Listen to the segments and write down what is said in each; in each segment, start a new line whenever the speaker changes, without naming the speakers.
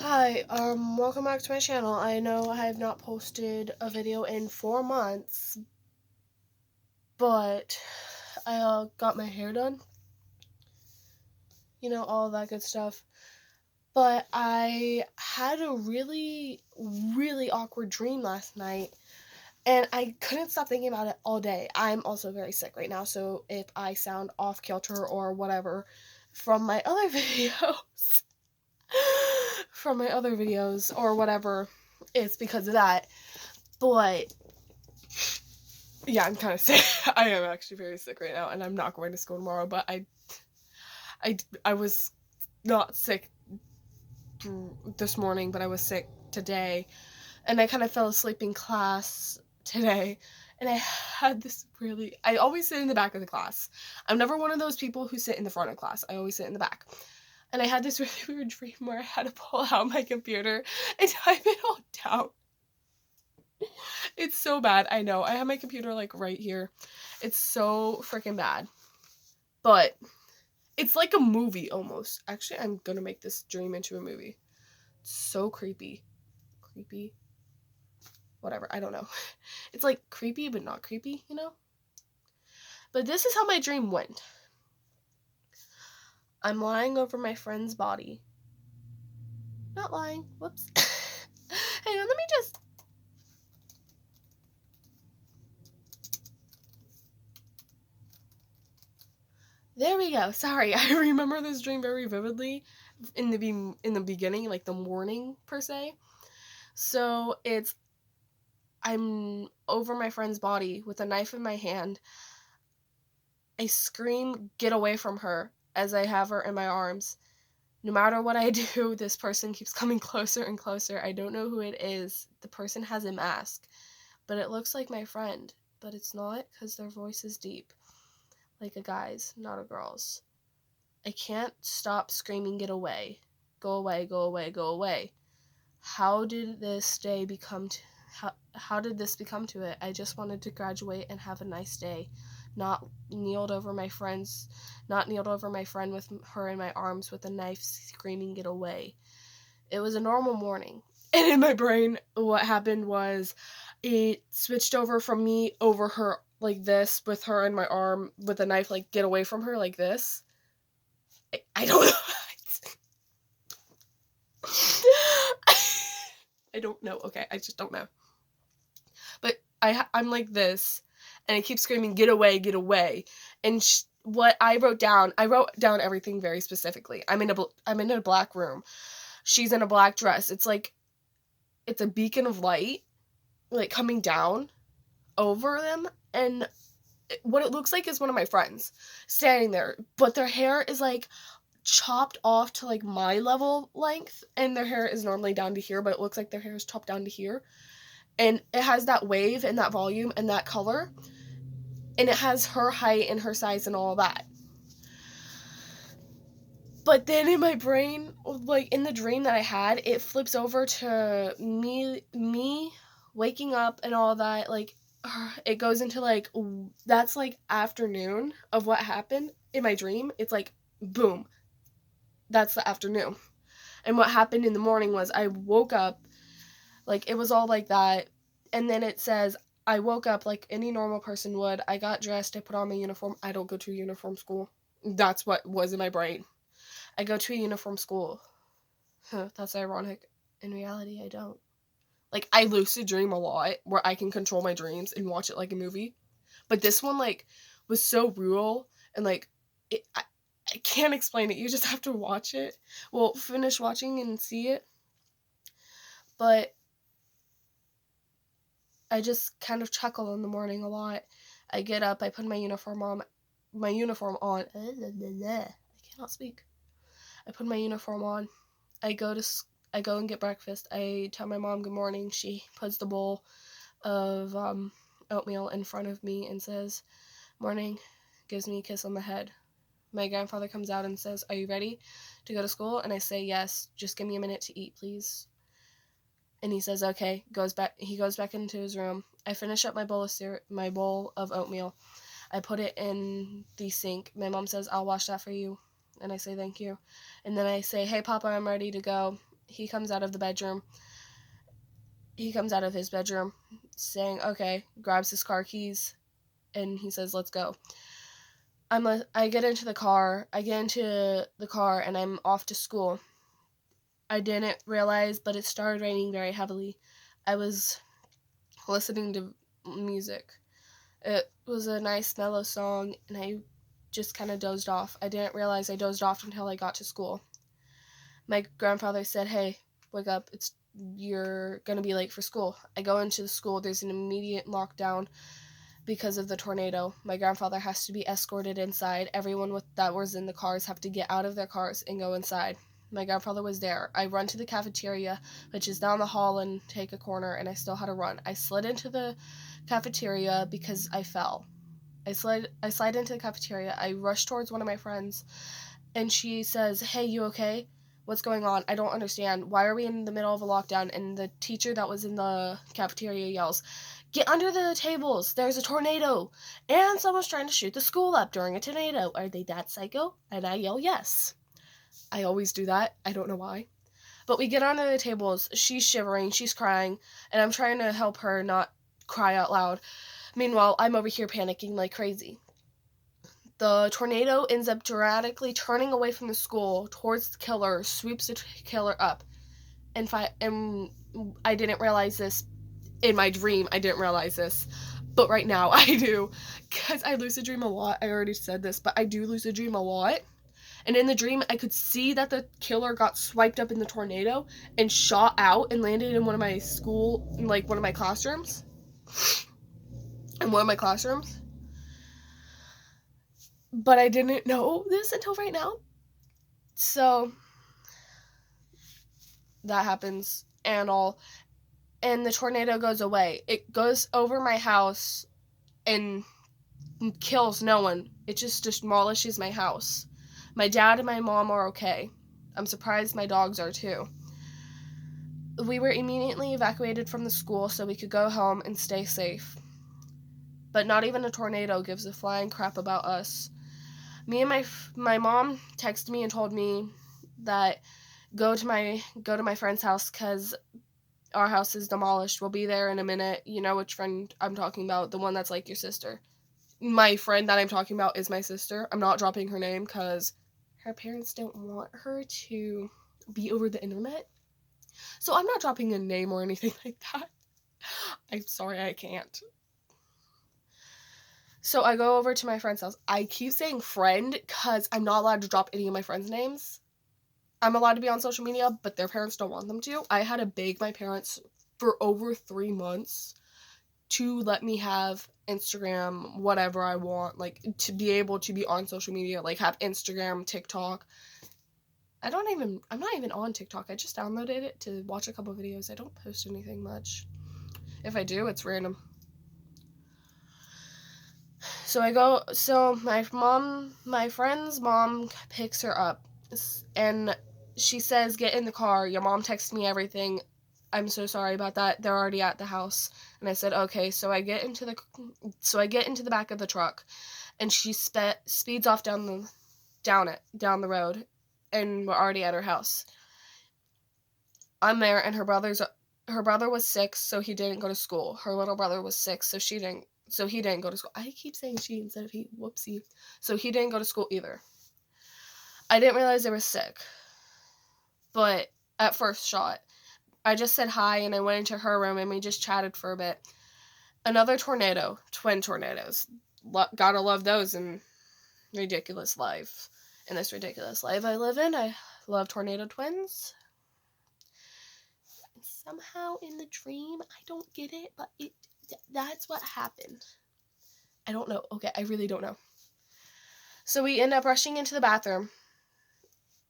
Hi, welcome back to my channel. I know I have not posted a video in 4 months, but I got my hair done, all of that good stuff. But I had a really, really awkward dream last night, and I couldn't stop thinking about it all day. I'm also very sick right now, so if I sound off kilter or whatever from my other videos, or whatever, it's because of that. But yeah, I'm kind of sick. I am actually very sick right now, and I'm not going to school tomorrow. But I was not sick this morning, but I was sick today, and I kind of fell asleep in class today. And I had this really. I always sit in the back of the class. I'm never one of those people who sit in the front of class. I always sit in the back. And I had this really weird dream where I had to pull out my computer and type it all down. It's so bad. I know. I have my computer like right here. It's so freaking bad. But it's like a movie almost. Actually, I'm gonna make this dream into a movie. It's so creepy. Creepy. Whatever. I don't know. It's like creepy but not creepy, But this is how my dream went. I'm lying over my friend's body. Not lying. Whoops. Hang on, let me just. There we go. Sorry, I remember this dream very vividly in the beginning, like the morning per se. So I'm over my friend's body with a knife in my hand. I scream, "Get away from her," as I have her in my arms. No matter what I do, this person keeps coming closer and closer. I don't know who it is. The person has a mask, but it looks like my friend. But it's not, because their voice is deep. Like a guy's, not a girl's. I can't stop screaming, "Get away. Go away, go away, go away." How did this day become how did this become to it? I just wanted to graduate and have a nice day. Not kneeled over my friend with her in my arms with a knife, screaming, "Get away." It was a normal morning. And in my brain, what happened was it switched over from me over her like this, with her in my arm with a knife, like, "Get away from her," like this. I don't know. I don't know. Okay, I just don't know. But I'm like this, and I keep screaming, "Get away, get away." And what I wrote down everything very specifically. I'm in a black room. She's in a black dress. It's like it's a beacon of light, like coming down over them, and what it looks like is one of my friends standing there, but their hair is like chopped off to like my level length, and their hair is normally down to here, but it looks like their hair is chopped down to here. And it has that wave and that volume and that color, and it has her height and her size and all that. But then in my brain, like in the dream that I had, it flips over to me waking up and all that. Like, it goes into like, that's like afternoon of what happened in my dream. It's like, boom, that's the afternoon. And what happened in the morning was I woke up, like, it was all like that. And then it says, I woke up like any normal person would. I got dressed. I put on my uniform. I don't go to a uniform school. That's what was in my brain. I go to a uniform school. That's ironic. In reality, I don't. Like, I lucid dream a lot where I can control my dreams and watch it like a movie. But this one, like, was so real, and, like, I can't explain it. You just have to watch it. Well, finish watching and see it. But I just kind of chuckle in the morning a lot. I get up, I put my uniform on. I cannot speak. I put my uniform on. I go and get breakfast. I tell my mom good morning. She puts the bowl of oatmeal in front of me and says, "Morning," gives me a kiss on the head. My grandfather comes out and says, "Are you ready to go to school?" And I say, "Yes, just give me a minute to eat, please." And he says, "Okay." He goes back into his room. I finish up my bowl of oatmeal. I put it in the sink. My mom says, "I'll wash that for you." And I say, "Thank you." And then I say, "Hey, Papa, I'm ready to go." he comes out of the bedroom. He comes out of his bedroom saying, okay, grabs his car keys, and he says, let's go. I get into the car, and I'm off to school. I didn't realize, but it started raining very heavily. I was listening to music. It was a nice mellow song, and I just kind of dozed off. I didn't realize I dozed off until I got to school. My grandfather said, hey, wake up, you're gonna be late for school. I go into the school, there's an immediate lockdown because of the tornado. My grandfather has to be escorted inside. Everyone that was in the cars have to get out of their cars and go inside. My grandfather was there. I run to the cafeteria, which is down the hall, and take a corner, and I still had to run. I slid into the cafeteria because I fell. I slide into the cafeteria. I rush towards one of my friends, and she says, hey, you okay? What's going on? I don't understand. Why are we in the middle of a lockdown? And the teacher that was in the cafeteria yells, get under the tables. There's a tornado. And someone's trying to shoot the school up during a tornado. Are they that psycho? And I yell, yes. I always do that. I don't know why. But we get under the tables. She's shivering. She's crying. And I'm trying to help her not cry out loud. Meanwhile, I'm over here panicking like crazy. The tornado ends up dramatically turning away from the school towards the killer, sweeps the killer up. And I didn't realize this in my dream. I didn't realize this. But right now I do. Because I lucid dream a lot. I already said this, but I do lucid dream a lot. And in the dream, I could see that the killer got swiped up in the tornado and shot out and landed in one of my classrooms. But I didn't know this until right now. So that happens and all. And the tornado goes away. It goes over my house and kills no one. It just demolishes my house. My dad and my mom are okay. I'm surprised my dogs are too. We were immediately evacuated from the school so we could go home and stay safe. But not even a tornado gives a flying crap about us. Me and my mom texted me and told me that go to my friend's house because our house is demolished. We'll be there in a minute. You know which friend I'm talking about, the one that's like your sister. My friend that I'm talking about is my sister. I'm not dropping her name because her parents don't want her to be over the internet. So I'm not dropping a name or anything like that. I'm sorry, I can't. So I go over to my friend's house. I keep saying friend because I'm not allowed to drop any of my friends' names. I'm allowed to be on social media, but their parents don't want them to. I had to beg my parents for over 3 months to let me have Instagram, whatever I want, like to be able to be on social media, like have Instagram, TikTok. I'm not even on TikTok. I just downloaded it to watch a couple videos. I don't post anything much. If I do, it's random. So my friend's mom picks her up and she says, get in the car. Your mom texted me everything. I'm so sorry about that. They're already at the house. And I said, okay. So I get into the back of the truck and she speeds off down the road, and we're already at her house. I'm there, and her brother was 6, so he didn't go to school. Her little brother was 6, so he didn't go to school. I keep saying she instead of he. Whoopsie. So he didn't go to school either. I didn't realize they were sick. But at first shot, I just said hi, and I went into her room, and we just chatted for a bit. Another tornado. Twin tornadoes. Gotta love those in ridiculous life. In this ridiculous life I live in, I love tornado twins. Somehow in the dream, I don't get it, but that's what happened. I don't know. Okay, I really don't know. So we end up rushing into the bathroom,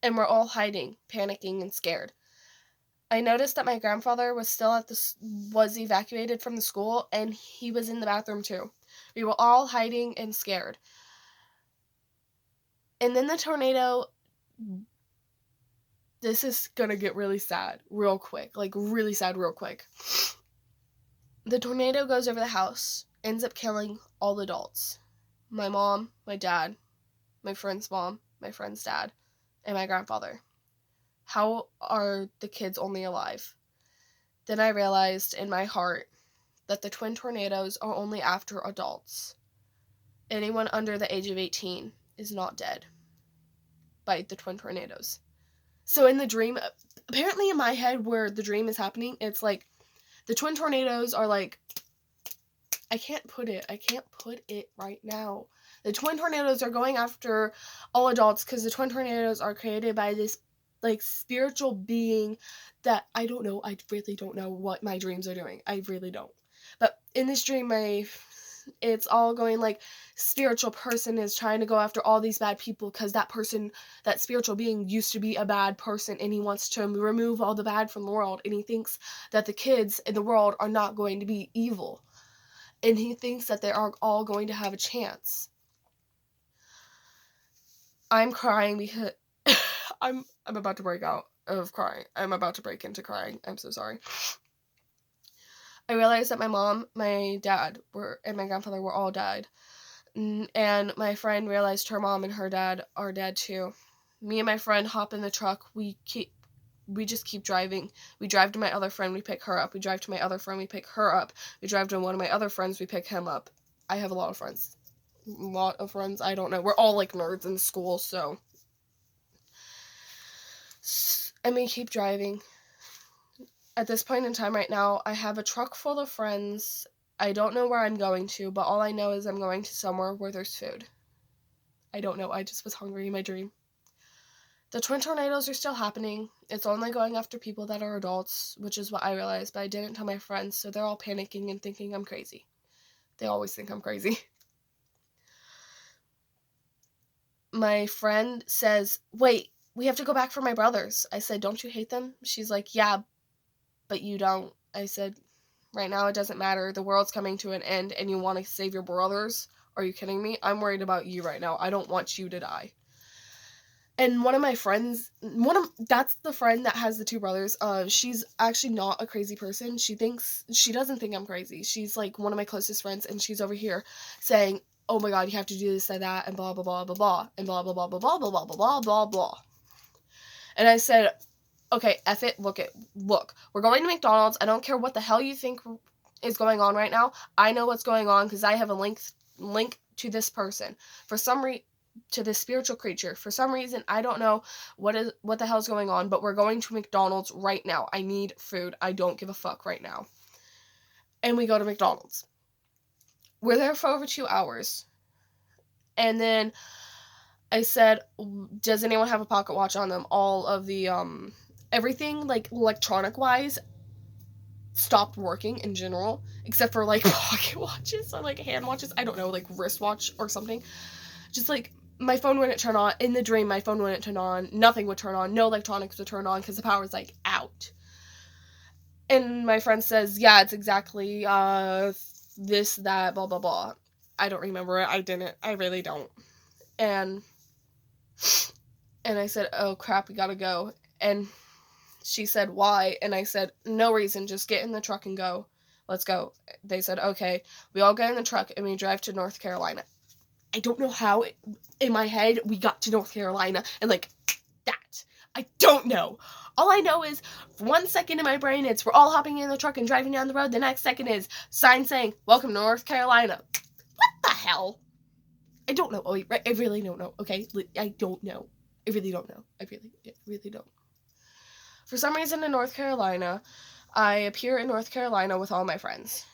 and we're all hiding, panicking, and scared. I noticed that my grandfather was evacuated from the school, and he was in the bathroom too. We were all hiding and scared. And then the tornado, this is gonna get really sad real quick. Like, really sad real quick. The tornado goes over the house, ends up killing all adults. My mom, my dad, my friend's mom, my friend's dad, and my grandfather. How are the kids only alive? Then I realized in my heart that the twin tornadoes are only after adults. Anyone under the age of 18 is not dead by the twin tornadoes. So in the dream, apparently in my head where the dream is happening, it's like the twin tornadoes are like, I can't put it right now. The twin tornadoes are going after all adults because the twin tornadoes are created by this like spiritual being that I don't know. I really don't know what my dreams are doing. I really don't. But in this dream, it's all going like spiritual person is trying to go after all these bad people because that person, that spiritual being used to be a bad person and he wants to remove all the bad from the world and he thinks that the kids in the world are not going to be evil. And he thinks that they are all going to have a chance. I'm crying because I'm about to break out of crying. I'm about to break into crying. I'm so sorry. I realized that my mom, my dad, and my grandfather were all died. And my friend realized her mom and her dad are dead too. Me and my friend hop in the truck. We just keep driving. We drive to my other friend, we pick her up. We drive to my other friend, we pick her up. We drive to one of my other friends, we pick him up. I have a lot of friends. I don't know. We're all like nerds in school, so. And we keep driving. At this point in time right now, I have a truck full of friends. I don't know where I'm going to, but all I know is I'm going to somewhere where there's food. I don't know. I just was hungry in my dream. The twin tornadoes are still happening. It's only going after people that are adults, which is what I realized, but I didn't tell my friends, so they're all panicking and thinking I'm crazy. They always think I'm crazy. My friend says, wait, we have to go back for my brothers. I said, don't you hate them? She's like, yeah, but you don't. I said, right now it doesn't matter. The world's coming to an end and you want to save your brothers? Are you kidding me? I'm worried about you right now. I don't want you to die. And one of my friends, that's the friend that has the two brothers. She's actually not a crazy person. She doesn't think I'm crazy. She's like one of my closest friends, and she's over here saying, "Oh my God, you have to do this and that, and blah blah blah blah blah, and blah blah blah blah blah blah blah blah blah blah." And I said, "Okay, F it. Look. We're going to McDonald's. I don't care what the hell you think is going on right now. I know what's going on because I have a link to this person. To this spiritual creature. For some reason, I don't know what the hell is going on, but we're going to McDonald's right now. I need food. I don't give a fuck right now." And we go to McDonald's. We're there for over 2 hours. And then I said, does anyone have a pocket watch on them? All of the, everything, like, electronic-wise stopped working in general, except for, like, pocket watches or, like, hand watches. I don't know, like, wristwatch or something. Just, like, my phone wouldn't turn on. In the dream, my phone wouldn't turn on. Nothing would turn on. No electronics would turn on because the power's, like, out. And my friend says, yeah, it's exactly, this, that, blah, blah, blah. I don't remember it. I really don't. And I said, oh, crap, we gotta go. And she said, why? And I said, no reason. Just get in the truck and go. Let's go. They said, okay. We all get in the truck and we drive to North Carolina. I don't know how, in my head, we got to North Carolina, and, like, that. I don't know. All I know is, for 1 second in my brain, it's we're all hopping in the truck and driving down the road. The next second is sign saying, welcome to North Carolina. What the hell? I don't know. I really don't know, okay? I don't know. I really don't know. I really don't. For some reason in North Carolina, I appear in North Carolina with all my friends.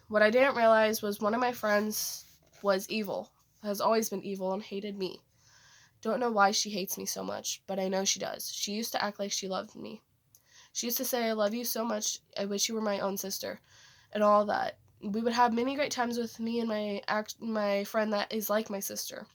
What I didn't realize was one of my friends was evil. Has always been evil and hated me. Don't know why she hates me so much, but I know she does. She used to act like she loved me. She used to say, I love you so much, I wish you were my own sister, and all that. We would have many great times with me and my friend that is like my sister.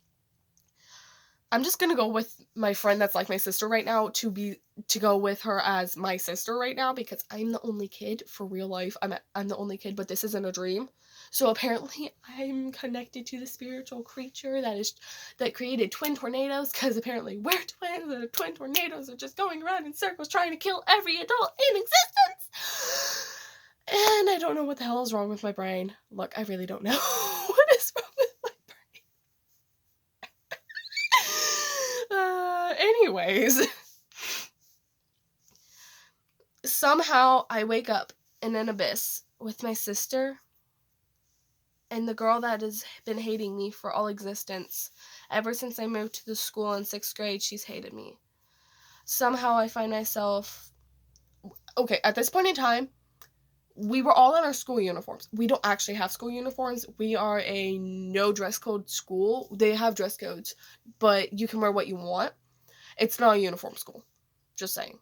I'm just gonna go with my friend that's like my sister right now to go with her as my sister right now because I'm the only kid for real life. I'm the only kid, but this isn't a dream. So apparently I'm connected to the spiritual creature that created twin tornadoes because apparently we're twins and the twin tornadoes are just going around in circles trying to kill every adult in existence. And I don't know what the hell is wrong with my brain. Look, I really don't know what is wrong with my brain. Anyways, Somehow I wake up in an abyss with my sister and the girl that has been hating me for all existence. Ever since I moved to the school in 6th grade, she's hated me. Somehow I find myself... Okay, at this point in time, we were all in our school uniforms. We don't actually have school uniforms. We are a no dress code school. They have dress codes, but you can wear what you want. It's not a uniform school. Just saying.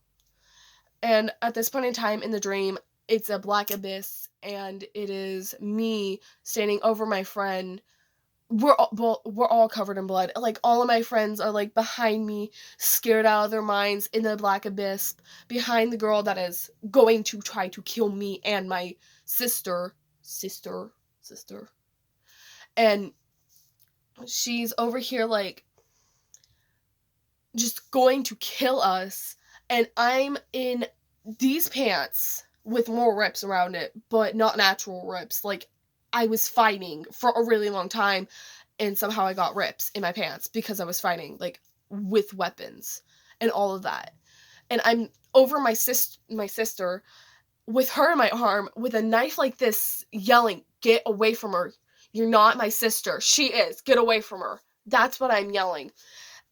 And at this point in time in the dream, it's a black abyss, and it is me standing over my friend. We're all covered in blood. Like, all of my friends are, like, behind me, scared out of their minds in the black abyss, behind the girl that is going to try to kill me and my sister. And she's over here, like, just going to kill us. And I'm in these pants with more rips around it, but not natural rips. Like, I was fighting for a really long time, and somehow I got rips in my pants because I was fighting, like, with weapons and all of that. And I'm over my sister with her in my arm with a knife like this, yelling, "Get away from her. You're not my sister. She is. Get away from her." That's what I'm yelling.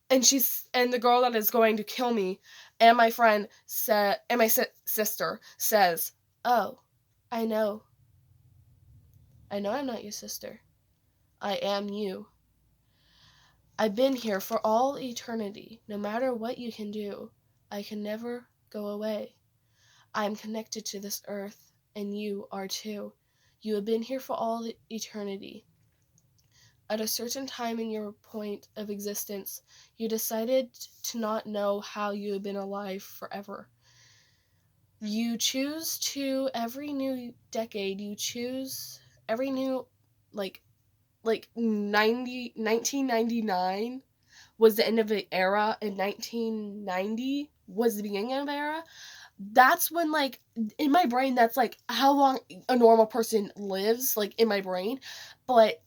And the girl that is going to kill me and my friend and my sister says, "Oh, I know I'm not your sister. I am you. I've been here for all eternity. No matter what you can do, I can never go away. I am connected to this earth, and you are too. You have been here for all eternity. At a certain time in your point of existence, you decided to not know how you have been alive forever. You choose to, every new decade, you choose every new, like 1999 was the end of the era, and 1990 was the beginning of the era. That's when, like, in my brain, that's, like, how long a normal person lives, like, in my brain. But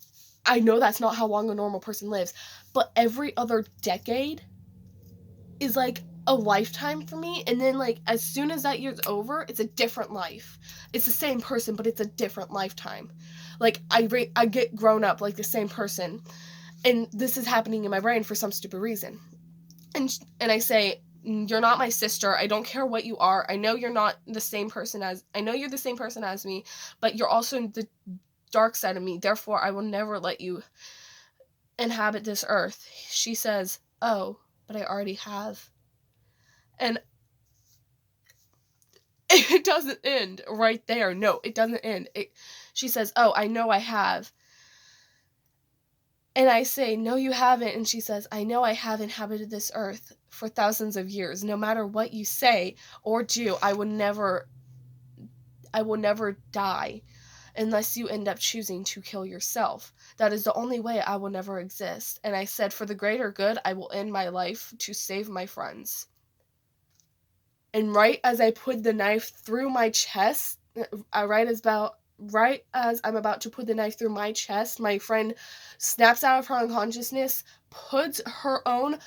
I know that's not how long a normal person lives. But every other decade is, like, a lifetime for me. And then, like, as soon as that year's over, it's a different life. It's the same person, but it's a different lifetime. Like, I get grown up like the same person. And this is happening in my brain for some stupid reason. And I say, "You're not my sister. I don't care what you are. I know you're not the same person as... I know you're the same person as me, but you're also the dark side of me. Therefore, I will never let you inhabit this earth." She says, "Oh, but I already have." And it doesn't end right there. No, it doesn't end. She says, "Oh, I know I have." And I say, "No, you haven't." And she says, "I know I have inhabited this earth for thousands of years. No matter what you say or do, I will never die unless you end up choosing to kill yourself. That is the only way I will never exist." And I said, "For the greater good, I will end my life to save my friends." And right as I put the knife through my chest, right as I'm about to put the knife through my chest, my friend snaps out of her unconsciousness, puts her own...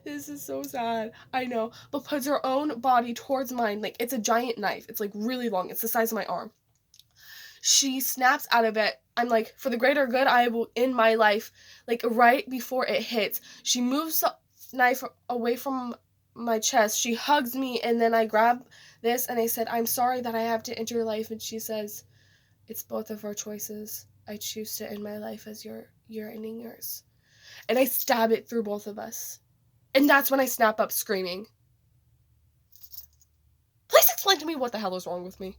This is so sad, I know, but puts her own body towards mine. Like, it's a giant knife. It's, like, really long. It's the size of my arm. She snaps out of it. I'm like, "For the greater good, I will end my life." Like, right before it hits, she moves the knife away from my chest. She hugs me, and then I grab this, and I said, "I'm sorry that I have to end your life." And she says, "It's both of our choices. I choose to end my life as you're ending yours." And I stab it through both of us. And that's when I snap up screaming. Please explain to me what the hell is wrong with me.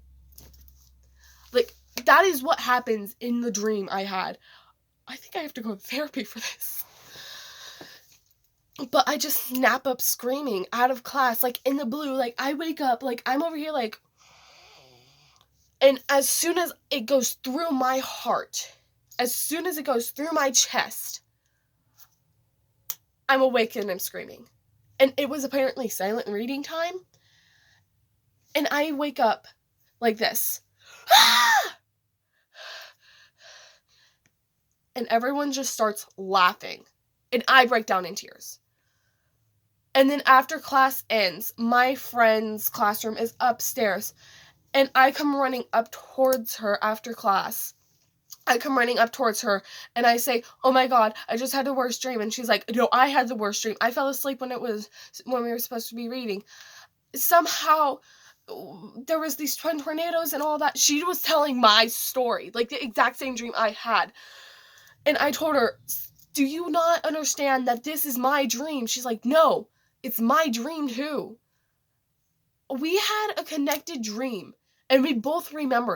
Like, that is what happens in the dream I had. I think I have to go to therapy for this. But I just snap up screaming out of class, like, in the blue. Like, I wake up, like, I'm over here, like... And as soon as it goes through my heart, as soon as it goes through my chest, I'm awake and I'm screaming. And it was apparently silent reading time. And I wake up like this. And everyone just starts laughing. And I break down in tears. And then after class ends, my friend's classroom is upstairs, and I come running up towards her after class. I come running up towards her and I say, "Oh my god, I just had the worst dream." And she's like, "No, I had the worst dream. I fell asleep when we were supposed to be reading. Somehow there was these twin tornadoes and all that." She was telling my story, like the exact same dream I had. And I told her, "Do you not understand that this is my dream?" She's like, "No, it's my dream too." We had a connected dream and we both remembered